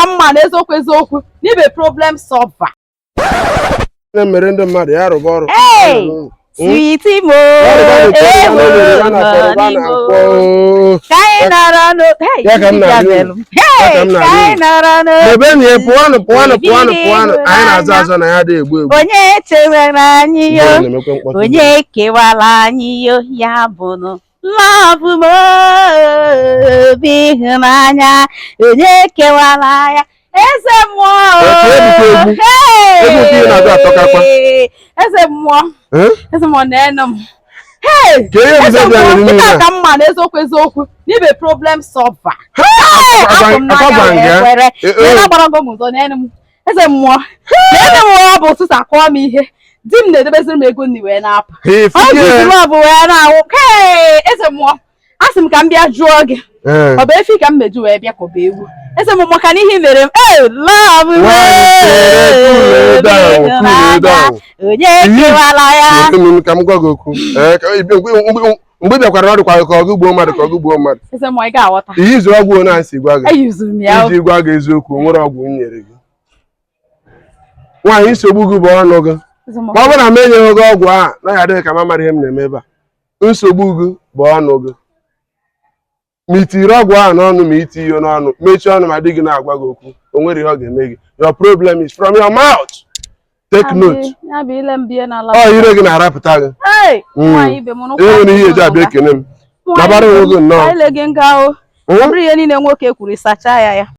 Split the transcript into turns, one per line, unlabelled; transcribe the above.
mma na eziokwu n'ibe problem solver.
Mere ndị mmadụ ya rụba ọrụ.
Sweetie mo, onye chewere anyị yo, onye kewara anyị yo, ya bụ love mo, obi ịhụnanya, onye kewara ya. Eze mmụọ na-enu m. Eze mmụọ ka mma na eziokwu n'ibe problem solver. Abụ m n'anya ekwere na-agbarago m ụzọ n'enu m. Eze mmụọ ọ bụ ụtụtụ akọọ m ihe di m na-edebeziri m ego nri wee na-apụ. Ọ jụziri ọ bụ wee na-awụ. Eze mmụọ asị m ka m bịa jụọ gị ọ bụ efi ka m meju wee bịa kọba ewu. Eze m maka na ihe mere m love onye kewara ya.
Ka m gwa gị okwu mgbe ị bịakwara ọrụ kwa ka ọgụ gbuo mmadụ.
Eze m ị ga-aghọta
ihe izu ọgwụ na nsị gwa gị
iji
gwa gị eziokwu nwere ọgwụ m nyere gị. Nwaanyị nsogbu gị bụ ọnụ gị ma ọ bụrụ na m enyeghị gị ọgwụ a naghị adịghị ka m amara ihe m na-eme ebe a. Nsogbu gị bụ ọnụ gị ma itiri ọgwụ ahụ n'ọnụ ma iti ihe n'ọnụ mechie ọnụ ma dị gị na-agwa gị okwu o nwere ihe ọ ga-eme gị. Your problem is from your mouth. Take note. Ọ ire gị na-arapụta gị enwere ihe eji abịa ekene m nabara onwe gị nnọọ.
ihe niile nwoke kwuru sacha ya